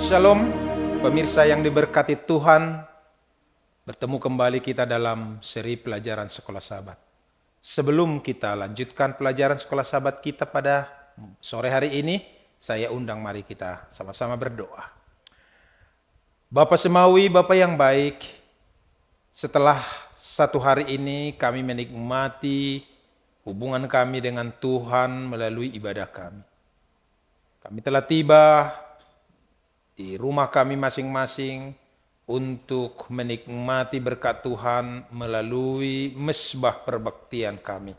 Shalom, pemirsa yang diberkati Tuhan. Bertemu kembali kita dalam seri pelajaran Sekolah Sabat. Sebelum kita lanjutkan pelajaran Sekolah Sabat kita pada sore hari ini, saya undang mari kita sama-sama berdoa. Bapa Semawi, Bapa yang baik, setelah satu hari ini kami menikmati hubungan kami dengan Tuhan melalui ibadah kami. Kami telah tiba di rumah kami masing-masing untuk menikmati berkat Tuhan melalui mesbah perbaktian kami.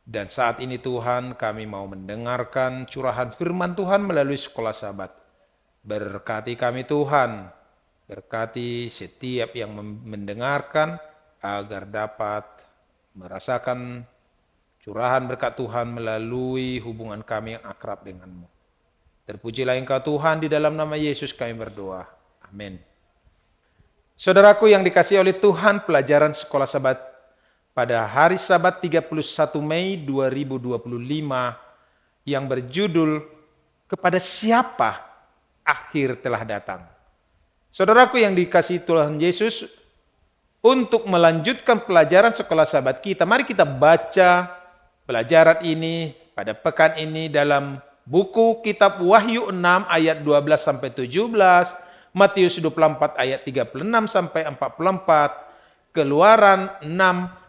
Dan saat ini Tuhan, kami mau mendengarkan curahan firman Tuhan melalui Sekolah Sabat. Berkati kami Tuhan, berkati setiap yang mendengarkan agar dapat merasakan curahan berkat Tuhan melalui hubungan kami yang akrab dengan-Mu. Terpujilah Engkau Tuhan, di dalam nama Yesus kami berdoa. Amin. Saudaraku yang dikasihi oleh Tuhan, pelajaran Sekolah Sabat pada hari Sabat 31 Mei 2025 yang berjudul Kepada Siapa Akhir Telah Datang. Saudaraku yang dikasihi Tuhan Yesus, untuk melanjutkan pelajaran Sekolah Sabat kita, mari kita baca pelajaran ini pada pekan ini dalam buku kitab Wahyu 6 ayat 12 sampai 17, Matius 24 ayat 36 sampai 44, Keluaran 6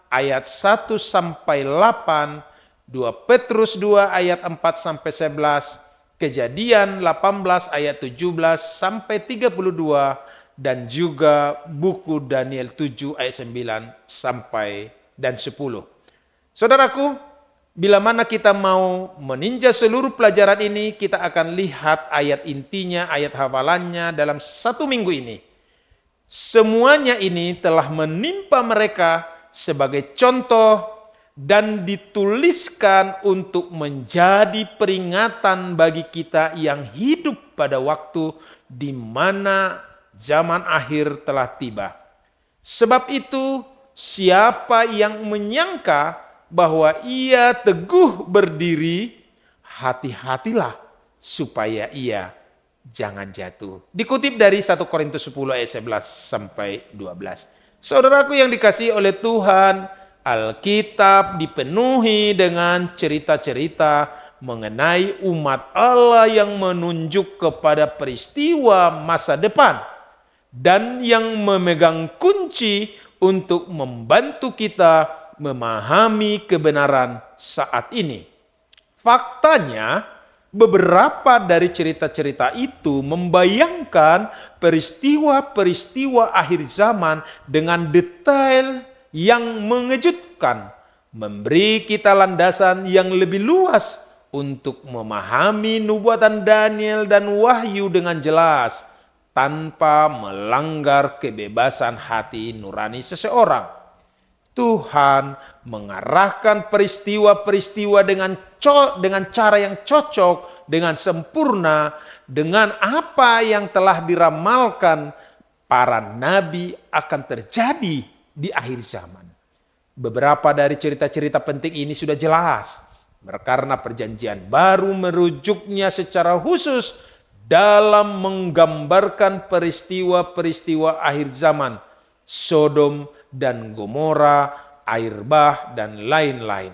ayat 1 sampai 8, 2 Petrus 2 ayat 4 sampai 11, Kejadian 18 ayat 17 sampai 32, dan juga buku Daniel 7 ayat 9 sampai dan 10. Saudaraku, bila mana kita mau meninjau seluruh pelajaran ini, kita akan lihat ayat intinya, ayat hafalannya dalam satu minggu ini. Semuanya ini telah menimpa mereka sebagai contoh dan dituliskan untuk menjadi peringatan bagi kita yang hidup pada waktu di mana zaman akhir telah tiba. Sebab itu, siapa yang menyangka bahwa ia teguh berdiri, hati-hatilah supaya ia jangan jatuh. Dikutip dari 1 Korintus 10 ayat 11 sampai 12. Saudaraku yang dikasihi oleh Tuhan, Alkitab dipenuhi dengan cerita-cerita mengenai umat Allah yang menunjuk kepada peristiwa masa depan dan yang memegang kunci untuk membantu kita memahami kebenaran saat ini. Faktanya, beberapa dari cerita-cerita itu membayangkan peristiwa-peristiwa akhir zaman dengan detail yang mengejutkan, memberi kita landasan yang lebih luas untuk memahami nubuatan Daniel dan Wahyu dengan jelas, tanpa melanggar kebebasan hati nurani seseorang. Tuhan mengarahkan peristiwa-peristiwa dengan cara yang cocok, dengan sempurna, dengan apa yang telah diramalkan para nabi akan terjadi di akhir zaman. Beberapa dari cerita-cerita penting ini sudah jelas, karena perjanjian baru merujuknya secara khusus dalam menggambarkan peristiwa-peristiwa akhir zaman, Sodom dan Gomora, air bah, dan lain-lain.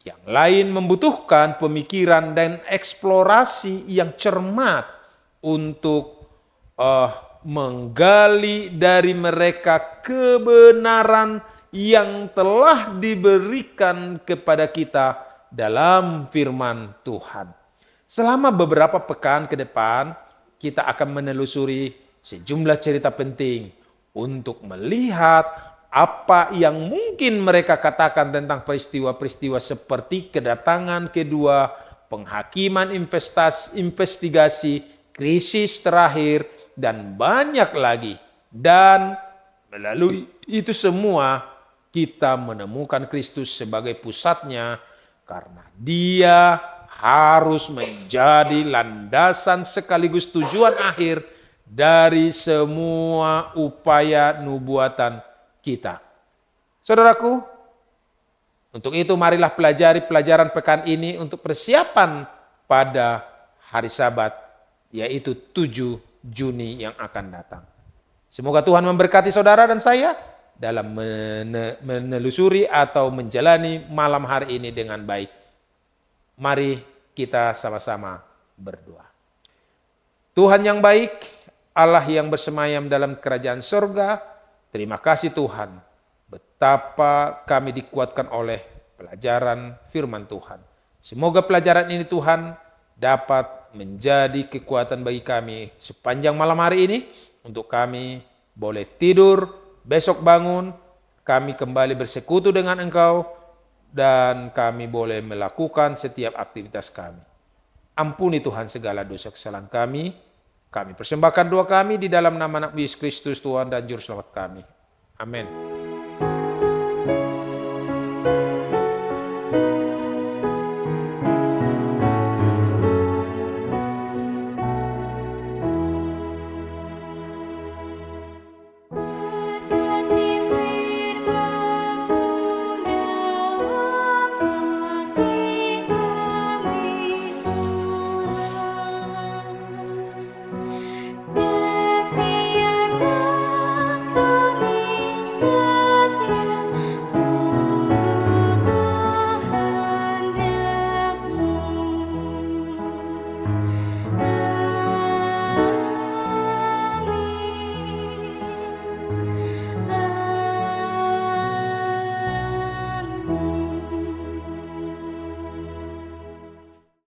Yang lain membutuhkan pemikiran dan eksplorasi yang cermat untuk menggali dari mereka kebenaran yang telah diberikan kepada kita dalam firman Tuhan. Selama beberapa pekan ke depan, kita akan menelusuri sejumlah cerita penting untuk melihat apa yang mungkin mereka katakan tentang peristiwa-peristiwa seperti kedatangan kedua, penghakiman investigasi, krisis terakhir, dan banyak lagi. Dan melalui itu semua, kita menemukan Kristus sebagai pusatnya, karena Dia harus menjadi landasan sekaligus tujuan akhir dari semua upaya nubuatan kita. Saudaraku, untuk itu marilah pelajari pelajaran pekan ini untuk persiapan pada hari Sabat, yaitu 7 Juni yang akan datang. Semoga Tuhan memberkati saudara dan saya dalam menelusuri atau menjalani malam hari ini dengan baik. Mari kita sama-sama berdoa. Tuhan yang baik, Allah yang bersemayam dalam kerajaan surga, terima kasih Tuhan, betapa kami dikuatkan oleh pelajaran firman Tuhan. Semoga pelajaran ini Tuhan dapat menjadi kekuatan bagi kami sepanjang malam hari ini, untuk kami boleh tidur, besok bangun, kami kembali bersekutu dengan Engkau, dan kami boleh melakukan setiap aktivitas kami. Ampuni Tuhan segala dosa kesalahan kami. Kami persembahkan doa kami di dalam nama Yesus Kristus Tuhan dan Juru Selamat kami. Amin.